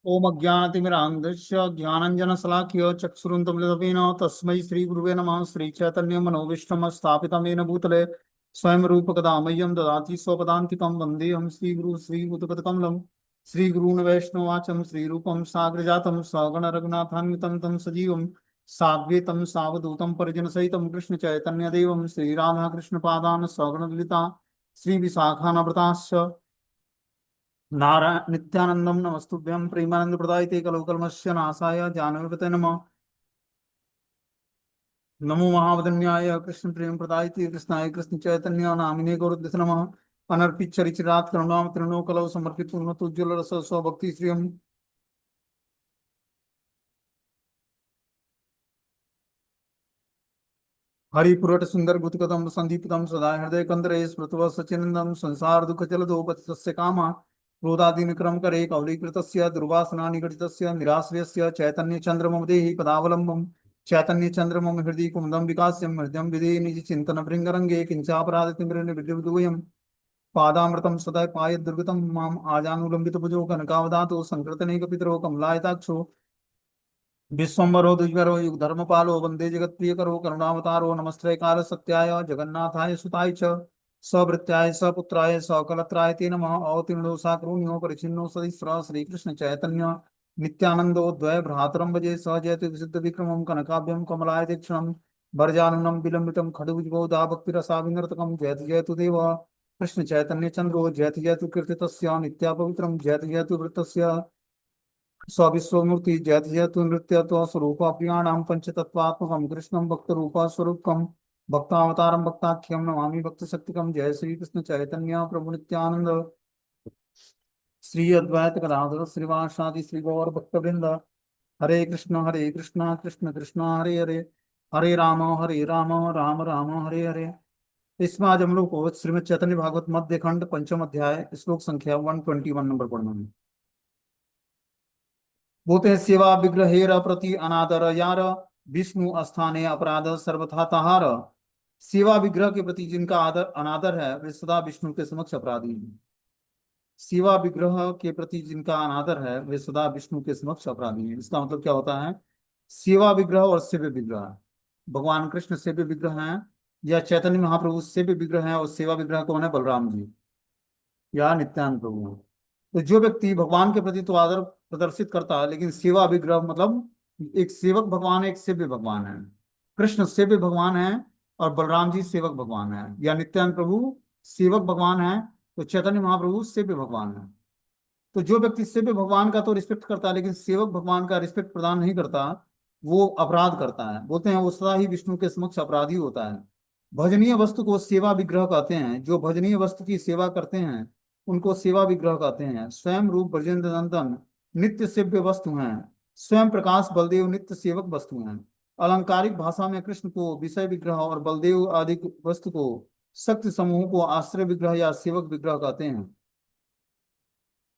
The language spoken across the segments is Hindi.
ओम अज्ञानतिमिरान्धस्य ज्ञानञ्जनशलाकया चक्षुरुन्मिलितमेन तस्मै श्रीगुरुवे नमः। श्रीचैतन्यमनोभीष्टं स्थापितं येन भूतले स्वयं रूपकदा मह्यं ददाति स्वपदान्तिकं वन्देऽहं श्रीगुरुं श्रीयुतपदकमलं श्रीगुरून् वैष्णवाचं श्रीरूपं साग्रजातं सगणरघुनाथान्वितं तं सजीवं साद्वैतं सावधूतं परिजनसहितं कृष्णचैतन्यदेवं श्रीराधाकृष्णपादान् सगणललिता श्रीविशाखान्विताश्च नारायण नित्यानंदम नमस्तुभ्यं प्रेमानंद प्रदायते कलौकल्मस्य नाशाय जानवीपते नमः। नमो महावदन्याय कृष्ण प्रेम प्रदायते कृष्णाय कृष्ण चैतन्य नामिने गौरद्दस नमः। अनर्पित चरिचरात करुणाम तृणो कलौ समर्पित उज्ज्वल रस स्वभक्ति श्रियम हरिपुरट सुंदर गुतकदम संदीपितम सदा हृदय कंदरे स्मृतव सचिनंदम संसार दुख जलदो पतितस्य कामा क्रोधादीन क्रम करे कौलीकृतस्य दुर्वासना निगडितस्य निराश्रयस्य चैतन्य चंद्रमम देहि पदावलंबम चैतन्य चंद्रमम हृदय कुमुदम विकास्यम हृदयम विधि निज चिंतन भृंगरंगे किंचापराध तिमिरन विद्युदूयम पादामृतम सदा पाय दुर्गतम माम आजानुलंबित भुजो कनकावदातो संकृतने कपितरो कमलायताक्षो विश्वम्बरो द्विजरो युगधर्मपालो वंदे जगत्प्रियकरो करुणावतारो नमस्ते काल सत्याय जगन्नाथाय सुताय च सवृत्याय सपुत्राय सकलत्राय ते नमः। अवतीर्णो साकरुण्यो परिचिन्नो सदिस्र श्रीकृष्ण चैतन्य नित्यानंदो द्वय भ्रातरं भजे सहजयति विशुद्ध विक्रमं कनकाभ्यं कमलाय दीक्षणं वरजाननं विलंबितं खडुविजबोधा भक्तिरसाविनर्तकं जयति जयतु देव कृष्ण चैतन्य चंद्रो जयति जयतु कीर्तितस्य नित्या पवित्रं जयति जयतु वृत्तस्य स्वाविश्वमूर्ति जयति जयतु नृत्य तो स्वरूप प्रियाणाम पंचतत्वात्मकं कृष्णं भक्त रूप स्वरूपकं भक्तावतारं भक्ताख्यं नमामि भक्त शक्तिकं। जय श्री कृष्ण चैतन्य प्रभु नित्यानंद श्री अद्वैत गदाधर श्रीवासादि श्री गौर भक्तवृंद। हरे कृष्ण कृष्ण कृष्ण हरे हरे हरे राम राम राम हरे हरे। इसमें आज हम लोग को श्रीमद् चैतन्य भागवत मध्य खंड पंचम अध्याय श्लोक संख्या 121 नंबर पढ़ना है। बोलते हैं सेवा विग्रहेर प्रति अनादर यार विष्णु स्थाने अपराध सर्वथा तहार। सेवा विग्रह के प्रति जिनका आदर अनादर है वे सदा विष्णु के समक्ष अपराधी हैं। सेवा विग्रह के प्रति जिनका अनादर है वे सदा विष्णु के समक्ष अपराधी हैं। इसका मतलब क्या होता है? सेवा विग्रह और सेव्य विग्रह, भगवान कृष्ण सेव्य विग्रह हैं या चैतन्य महाप्रभु सेव्य विग्रह हैं, और सेवा विग्रह कौन है? बलराम जी या नित्यानंद प्रभु हैं। तो जो व्यक्ति भगवान के प्रति तो आदर प्रदर्शित करता है लेकिन सेवा विग्रह मतलब एक सेवक भगवान है, एक सेव्य भगवान है। कृष्ण सेव्य भगवान है और बलराम जी सेवक भगवान है, या नित्यानंद प्रभु सेवक भगवान है तो चैतन्य महाप्रभु सेव्य भगवान है। तो जो व्यक्ति सेव्य भगवान का तो रिस्पेक्ट करता है लेकिन सेवक भगवान का रिस्पेक्ट प्रदान नहीं करता, वो अपराध करता है। बोलते हैं वो सदा ही विष्णु के समक्ष अपराधी होता है। भजनीय वस्तु को सेवा विग्रह कहते हैं। जो भजनीय वस्तु की सेवा करते हैं उनको सेवा विग्रह कहते हैं। स्वयं रूप ब्रजेंद्र नंदन नित्य सेव्य वस्तु हैं। स्वयं प्रकाश बलदेव नित्य सेवक वस्तु हैं। अलंकारिक भाषा में कृष्ण को विषय विग्रह और बलदेव आदि वस्तु को शक्ति समूह को आश्रय विग्रह या सेवक विग्रह कहते हैं।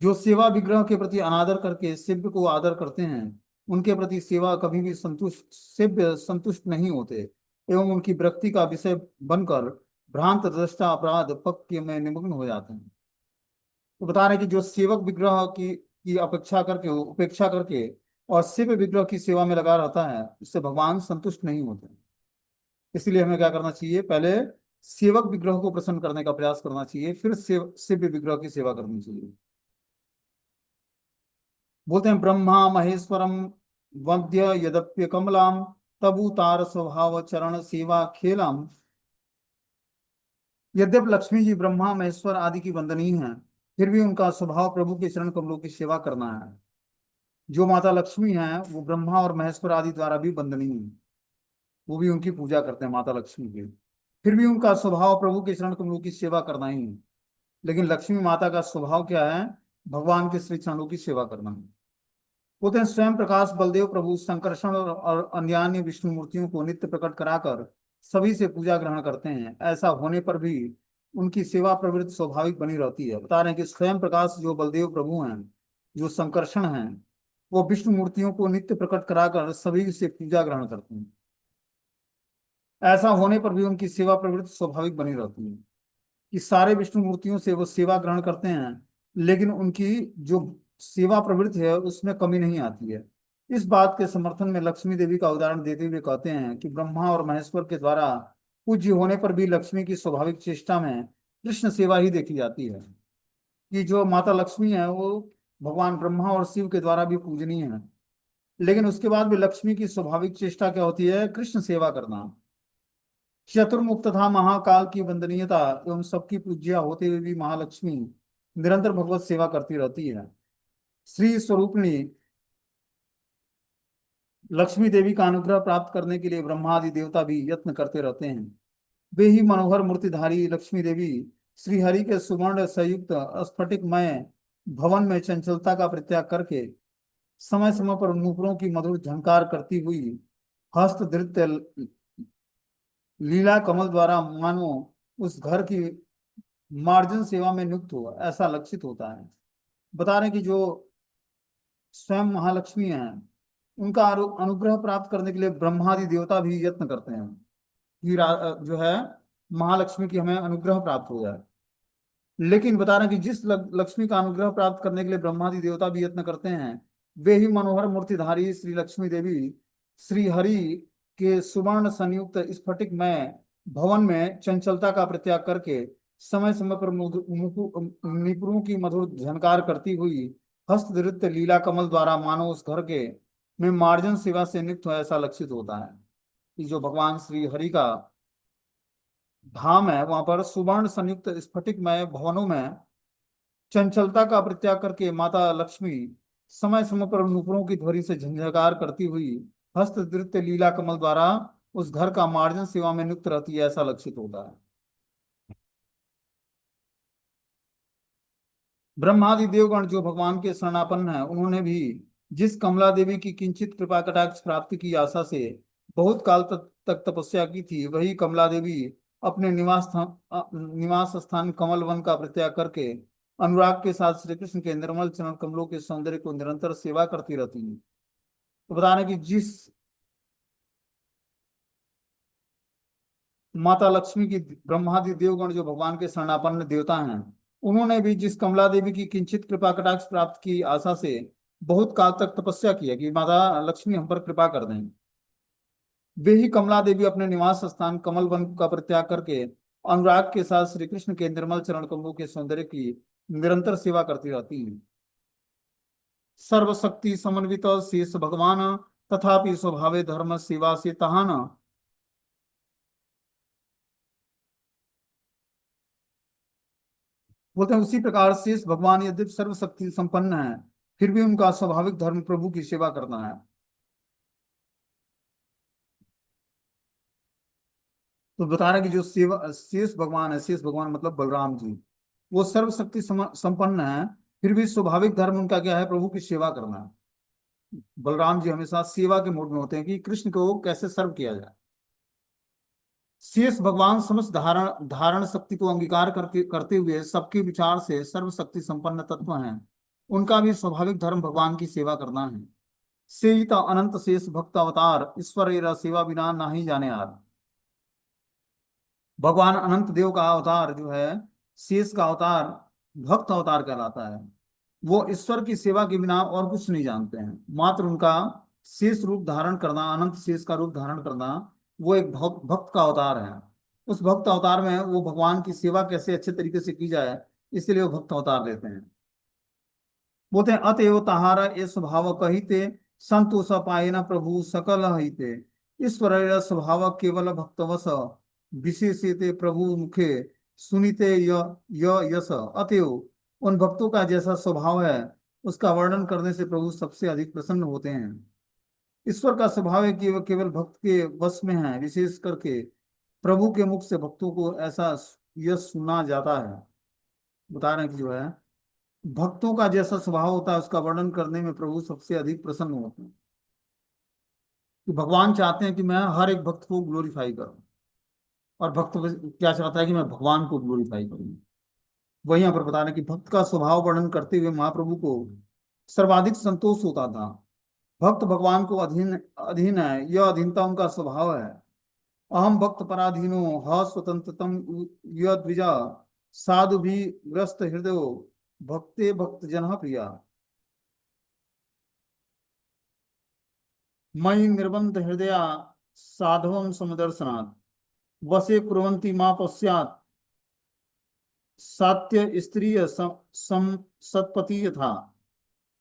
जो सेवा विग्रह के प्रति अनादर करके सेव्य को आदर करते हैं उनके प्रति सेवा कभी भी संतुष्ट सेव्य संतुष्ट नहीं होते एवं उनकी विरक्ति का विषय बनकर भ्रांत दृष्टा अपराध पक्ष में निमग्न हो जाते हैं। तो बता रहे हैं कि जो सेवक विग्रह की अपेक्षा करके उपेक्षा करके और सेव्य विग्रह की सेवा में लगा रहता है उससे भगवान संतुष्ट नहीं होते। इसलिए हमें क्या करना चाहिए? पहले सेवक विग्रह को प्रसन्न करने का प्रयास करना चाहिए, फिर सेव्य विग्रह की सेवा करनी चाहिए। बोलते हैं ब्रह्मा महेश्वरम वंद्य यद्यप्य कमलाम तबुतार स्वभाव चरण सेवा खेलम। यद्यप लक्ष्मी जी ब्रह्मा महेश्वर आदि की वंदनीय हैं फिर भी उनका स्वभाव प्रभु के चरण कमलों की सेवा करना है। जो माता लक्ष्मी हैं वो ब्रह्मा और महेश्वर आदि द्वारा भी वंदनीय है, वो भी उनकी पूजा करते हैं माता लक्ष्मी की। फिर भी उनका स्वभाव प्रभु के चरण कमलों की सेवा करना ही है। लेकिन लक्ष्मी माता का स्वभाव क्या है? भगवान के श्री चरणों की सेवा करना है। होते हैं स्वयं प्रकाश बलदेव प्रभु संकर्षण और अन्यान्य विष्णु मूर्तियों को नित्य प्रकट कराकर सभी से पूजा ग्रहण करते हैं। ऐसा होने पर भी उनकी सेवा प्रवृत्ति स्वाभाविक बनी रहती है। बता रहे हैं कि स्वयं प्रकाश जो बलदेव प्रभु हैं, जो संकर्षण हैं, वो विष्णु मूर्तियों को नित्य प्रकट कराकर सभी से पूजा ग्रहण करते हैं। ऐसा होने पर भी उनकी सेवा प्रवृत्ति स्वाभाविक बनी रहती है कि सारे विष्णु मूर्तियों से वो सेवा ग्रहण करते हैं लेकिन उनकी जो सेवा प्रवृत्ति है उसमें कमी नहीं आती है। इस बात के समर्थन में लक्ष्मी देवी का उदाहरण देते हुए कहते हैं कि ब्रह्मा और महेश्वर के द्वारा पूज्य होने पर भी लक्ष्मी की स्वाभाविक चेष्टा में कृष्ण सेवा ही देखी जाती है। कि जो माता लक्ष्मी है वो भगवान ब्रह्मा और शिव के द्वारा भी पूजनीय है, लेकिन उसके बाद भी लक्ष्मी की स्वाभाविक चेष्टा क्या होती है? कृष्ण सेवा करना। चतुर्मुख तथा महाकाल की वंदनीयता एवं सबकी पूज्या होते हुए भी महालक्ष्मी निरंतर भगवत सेवा करती रहती है। श्री स्वरूपिणी लक्ष्मी देवी का अनुग्रह प्राप्त करने के लिए ब्रह्मादि देवता भी यत्न करते रहते हैं। वे ही मनोहर मूर्तिधारी लक्ष्मी देवी श्रीहरि के सुवर्ण संयुक्त स्फटिकमय भवन में चंचलता का परित्याग करके समय समय पर नूपुरों की मधुर झंकार करती हुई हस्त धृत्य लीला कमल द्वारा मानो उस घर की मार्जन सेवा में नियुक्त हो ऐसा लक्षित होता है। बता रहे कि जो स्वयं महालक्ष्मी हैं उनका अनुग्रह प्राप्त करने के लिए ब्रह्मादि देवता भी यत्न करते हैं कि जो है महालक्ष्मी की हमें अनुग्रह प्राप्त हो जाए। लेकिन बता रहे हैं कि जिस लक्ष्मी का अनुग्रह प्राप्त करने के लिए ब्रह्मादि देवता भी यत्न करते हैं वे ही मनोहर मूर्तिधारी श्री लक्ष्मी देवी श्री हरि के सुवर्ण संयुक्त स्फटिकमय भवन में चंचलता का परित्याग करके समय समय पर निपुणों की मधुर झनकार करती हुई हस्त नृत्य लीला कमल द्वारा मानो उस घर के में मार्जन सेवा से नियुक्त हो ऐसा लक्षित होता है। कि जो भगवान श्री हरि का धाम है वहां पर सुवर्ण संयुक्त स्फटिकमय भवनों में चंचलता का परित्याग करके माता लक्ष्मी समय समय पर नूपुरों की ध्वनि से झंझकार करती हुई हस्त नृत्य लीला कमल द्वारा उस घर का मार्जन सेवा में नियुक्त रहती है ऐसा लक्षित होता है। ब्रह्मादि देवगण जो भगवान के शरणापन्न है उन्होंने भी जिस कमला देवी की किंचित कृपा कटाक्ष प्राप्ति की आशा से बहुत काल तक तपस्या की थी, वही कमला देवी अपने निवास स्थान कमल वन का परित्याग करके अनुराग के साथ श्री कृष्ण के निर्मल चरण कमलों के सौंदर्य को निरंतर सेवा करती रहती है। तो बता रहे कि जिस माता लक्ष्मी की ब्रह्मादि देवगण जो भगवान के शरणापन्न देवता हैं उन्होंने भी जिस कमला देवी की किंचित कृपा कटाक्ष प्राप्त की आशा से बहुत काल तक तपस्या की है कि माता लक्ष्मी हम पर कृपा कर दें, वे ही कमला देवी अपने निवास स्थान कमल वन का परित्याग करके अनुराग के साथ श्री कृष्ण के निर्मल चरण कमलों के सौंदर्य की निरंतर सेवा करती रहती है। सर्वशक्ति समन्वित शेष भगवान तथापि स्वभावे धर्म सेवा से तहान। बोलते हैं उसी प्रकार शेष भगवान यद्यपि सर्वशक्ति संपन्न है फिर भी उनका स्वाभाविक धर्म प्रभु की सेवा करना है। तो बता रहे कि जो सेवा शेष भगवान है, शेष भगवान मतलब बलराम जी, वो सर्वशक्ति संपन्न है फिर भी स्वाभाविक धर्म उनका क्या है? प्रभु की सेवा करना है। बलराम जी हमेशा सेवा के मूड में होते हैं कि कृष्ण को कैसे सर्व किया जाए। शेष भगवान समस्त धारण धारण शक्ति को अंगीकार करते हुए सबके विचार से सर्वशक्ति संपन्न तत्व हैं। उनका भी स्वाभाविक धर्म भगवान की सेवा करना है। सेविता अनंत शेष भक्त अवतार ईश्वर एरा सेवा बिना नहीं जाने आर। भगवान अनंत देव का अवतार जो है शेष का अवतार भक्त अवतार कहलाता है। वो ईश्वर की सेवा के बिना और कुछ नहीं जानते हैं, मात्र उनका शेष रूप धारण करना, अनंत शेष का रूप धारण करना, वो एक भक्त का अवतार है। उस भक्त अवतार में वो भगवान की सेवा कैसे अच्छे तरीके से की जाए इसलिए वो भक्त अवतार लेते हैं। बोलते हैं अतएव तहारा ये स्वभाव कहिते संतोष पाए न प्रभु सकल हिते। ईश्वर स्वभाव केवल भक्तवश विशेषते प्रभु मुखे सुनिते य यश। अतएव उन भक्तों का जैसा स्वभाव है उसका वर्णन करने से प्रभु सबसे अधिक प्रसन्न होते हैं। ईश्वर का स्वभाव है कि वह केवल भक्त के वश में है, विशेष करके प्रभु के मुख से भक्तों को ऐसा यश सुना जाता है। बता रहे हैं कि जो है भक्तों का जैसा स्वभाव होता है उसका वर्णन करने में प्रभु सबसे अधिक प्रसन्न होते हैं। कि भगवान चाहते हैं कि मैं हर एक भक्त को ग्लोरीफाई करूं और भक्त क्या चाहता है कि मैं भगवान को ग्लोरीफाई करूं। वही यहाँ पर बता रहे हैं कि भक्त का स्वभाव वर्णन करते हुए महाप्रभु को सर्वाधिक संतोष होता था। भक्त भगवान को अधीन अधीन है, यह अधीनता उनका स्वभाव है। अहम भक्त पराधीनो ह स्वतंत्रतम द्विजा साधु भी ग्रस्त हृदय भक्ते भक्त जन प्रिया। मयि निर्बंध हृदया साधवम समदर्शनात् वसे कुर्वन्ति मा पश्चात् सात्य स्त्रीय सम सतपति यथा।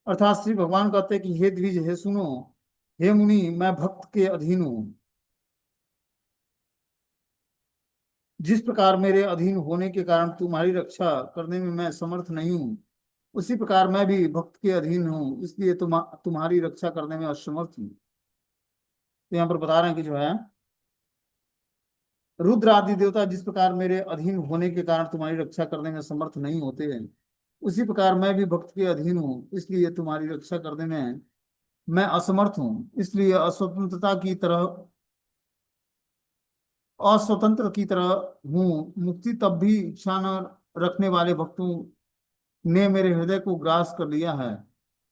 अर्थात श्री भगवान कहते हैं कि हे द्विज, हे सुनो, हे मुनि, मैं भक्त के अधीन हूँ। जिस प्रकार मेरे अधीन होने के कारण तुम्हारी रक्षा करने में मैं समर्थ नहीं हूँ, उसी प्रकार मैं भी भक्त के अधीन हूँ, इसलिए तुम्हारी रक्षा करने में असमर्थ हूँ। तो यहाँ पर बता रहे हैं कि जो है, रुद्र आदि देवता जिस प्रकार मेरे अधीन होने के कारण तुम्हारी रक्षा करने में समर्थ नहीं होते हैं, उसी प्रकार मैं भी भक्त के अधीन हूँ, इसलिए तुम्हारी रक्षा करने में मैं असमर्थ हूँ। इसलिए अस्वतंत्र की तरह हूँ। मुक्ति तब भी इच्छा न रखने वाले भक्तों ने मेरे हृदय को ग्रास कर लिया है।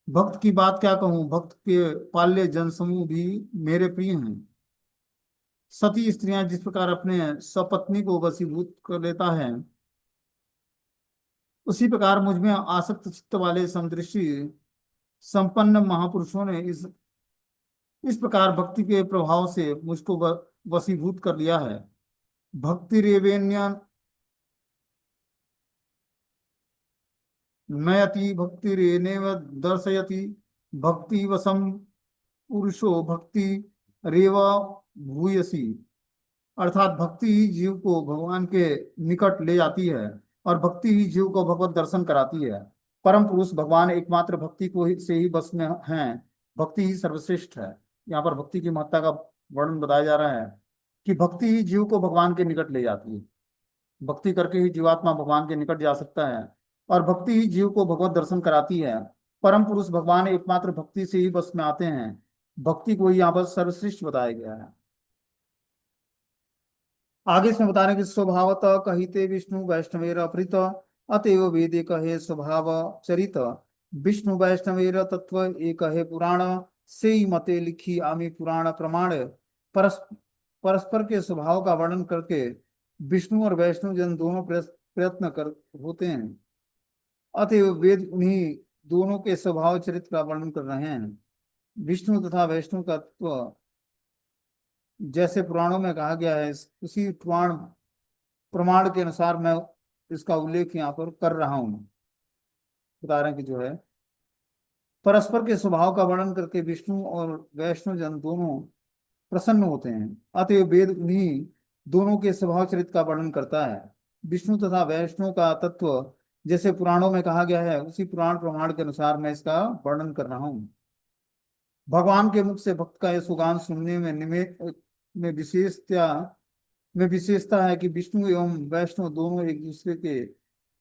भक्त की बात क्या कहूँ, भक्त के पाल्य जनसमूह भी मेरे प्रिय हैं। सती स्त्रियां जिस प्रकार अपने सपत्नी को वशीभूत कर लेता है, उसी प्रकार मुझ में आसक्त चित्त वाले समदृष्टि संपन्न महापुरुषों ने इस प्रकार भक्ति के प्रभाव से मुझको वशीभूत कर लिया है। भक्ति रेवेन्या नयति भक्ति रेनेव दर्शयति भक्ति वसम पुरुषो भक्ति रेवा भूयसी। अर्थात भक्ति ही जीव को भगवान के निकट ले जाती है और भक्ति ही जीव को भगवत दर्शन कराती है। परम पुरुष भगवान एकमात्र भक्ति से ही बस में हैं। भक्ति ही सर्वश्रेष्ठ है। यहाँ पर भक्ति की महत्ता का वर्णन बताया जा रहा है कि भक्ति ही जीव को भगवान के निकट ले जाती है। भक्ति करके ही जीवात्मा भगवान के निकट जा सकता है और भक्ति ही जीव को भगवत दर्शन कराती है। परम पुरुष भगवान एकमात्र भक्ति से ही बस में आते हैं। भक्ति को ही यहाँ पर सर्वश्रेष्ठ बताया गया है। आगे इसमें बता रहे हैं कि स्वभावत कहिते विष्णु वैष्णवेर अपृत अतएव वेदे कहे स्वभाव चरित। विष्णु वैष्णवेर तत्व एक है पुराण से ही मते लिखी आमी पुराण प्रमाण। परस्पर के स्वभाव का वर्णन करके विष्णु और वैष्णव जन दोनों प्रयत्न कर होते हैं। अतएव वेद उन्हीं दोनों के स्वभाव चरित्र का वर्णन कर रहे हैं। विष्णु तथा वैष्णव का तत्व जैसे पुराणों में कहा गया है, उसी पुराण प्रमाण के अनुसार मैं इसका उल्लेख यहाँ पर कर रहा हूँ। बता रहे हैं कि जो है, परस्पर के स्वभाव का वर्णन करके विष्णु और वैष्णव जन दोनों प्रसन्न होते हैं। अतएव वेद उन्हीं दोनों के स्वभाव चरित्र का वर्णन करता है। विष्णु तथा वैष्णव का तत्व जैसे पुराणों में कहा गया है, उसी पुराण प्रमाण के अनुसार मैं इसका वर्णन कर रहा हूँ। भगवान के मुख से भक्त का यह सुगान सुनने में में विशेषता विशेषता है कि विष्णु एवं वैष्णव दोनों एक दूसरे के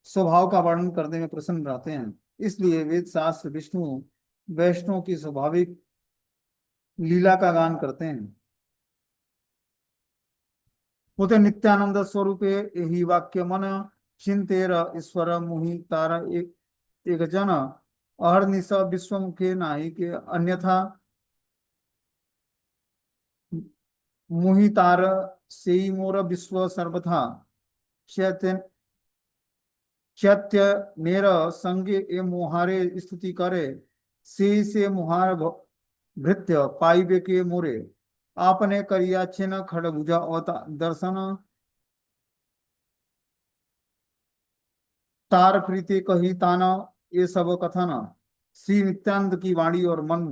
स्वभाव का वर्णन करने में प्रसन्न रहते हैं। इसलिए वेद शास्त्र विष्णु वैष्णव की स्वाभाविक लीला का गान करते हैं। होते नित्यानंद स्वरूपे यही वाक्य मन चिंतेर ईश्वर मुहि तार एक जन अहर्निश विश्वमुखे नाही के अन्यथा मुहि तार से मोर विश्व सर्वथा चैत्य चैत्य नेर संगे ए मोहारे स्तुति करे से मोहार भृत्य पाइबे के मोरे आपने करिया छिन खड़भुजा और दर्शन तार प्रीति कही ताना ये सब कथन। श्री नित्यानंद की वाणी और मन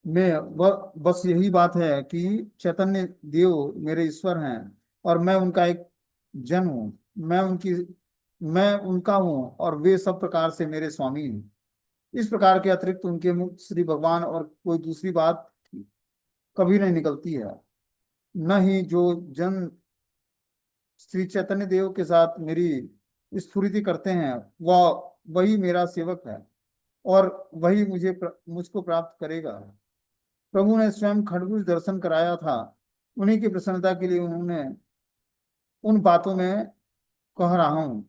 में बस यही बात है कि चैतन्य देव मेरे ईश्वर हैं और मैं उनका एक जन हूँ। मैं उनका हूँ और वे सब प्रकार से मेरे स्वामी हैं। इस प्रकार के अतिरिक्त उनके मुख श्री भगवान और कोई दूसरी बात कभी नहीं निकलती है। न ही जो जन श्री चैतन्य देव के साथ मेरी स्फूर्ति करते हैं, वह वही मेरा सेवक है और वही मुझको प्राप्त करेगा। प्रभु ने स्वयं खरगोश दर्शन कराया था। उन्हीं की प्रसन्नता के लिए उन्होंने उन बातों में कह रहा हूं।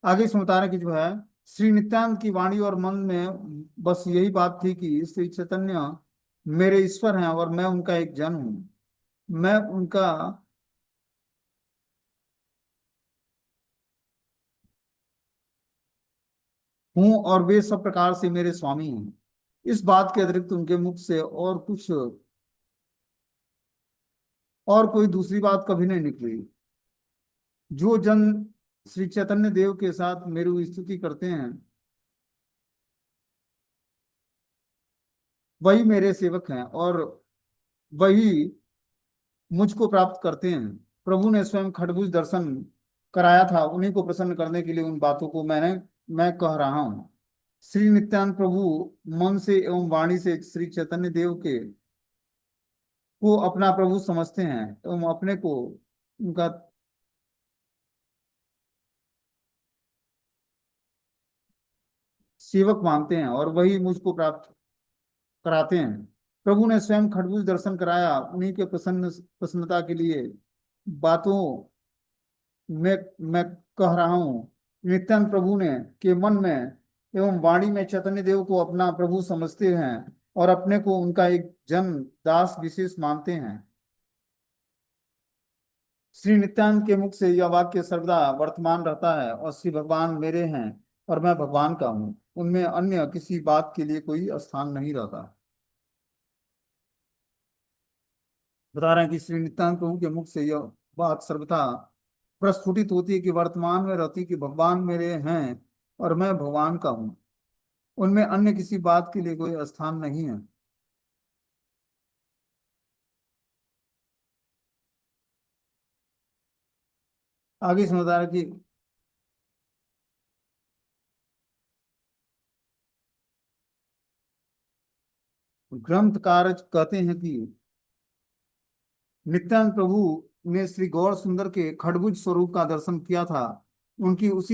आगे इसमें बता रहे कि जो है, श्री नित्यानंद की वाणी और मन में बस यही बात थी कि श्री चैतन्य मेरे ईश्वर हैं और मैं उनका एक जन हूँ। मैं उनका हूँ और वे सब प्रकार से मेरे स्वामी हैं। इस बात के अतिरिक्त उनके मुख से और कुछ और कोई दूसरी बात कभी नहीं निकली। जो जन श्री चैतन्य देव के साथ मेरी स्तुति करते हैं वही मेरे सेवक हैं और वही मुझको प्राप्त करते हैं। प्रभु ने स्वयं खरबूज दर्शन कराया था, उन्हीं को प्रसन्न करने के लिए उन बातों को मैं कह रहा हूँ। श्री नित्यानंद प्रभु मन से एवं वाणी से श्री चैतन्य देव के को अपना प्रभु समझते हैं एवं अपने को उनका सेवक मानते हैं और वही मुझको प्राप्त कराते हैं। प्रभु ने स्वयं खरबूज दर्शन कराया, उन्हीं के प्रसन्नता के लिए बातों में मैं कह रहा हूँ। नित्यानंद प्रभु ने के मन में एवं वाणी में चैतन्य देव को अपना प्रभु समझते हैं और अपने को उनका एक जन दास विशेष मानते हैं। श्री नित्यानंद के मुख से यह वाक्य सर्वदा वर्तमान रहता है और श्री भगवान मेरे हैं और मैं भगवान का हूँ, उनमें अन्य किसी बात के लिए कोई स्थान नहीं रहता। बता रहे हैं कि श्री नित्यानंद प्रभु के मुख से यह बात सर्वथा प्रस्फुटित होती है कि वर्तमान में रहती कि भगवान मेरे हैं और मैं भगवान का हूँ, उनमें अन्य किसी बात के लिए कोई स्थान नहीं है। आगे समझा रहा है कि ग्रंथकार कहते हैं कि नित्यानंद प्रभु ने श्री गौर सुंदर के खड़भुज स्वरूप का दर्शन किया था। उनकी उसी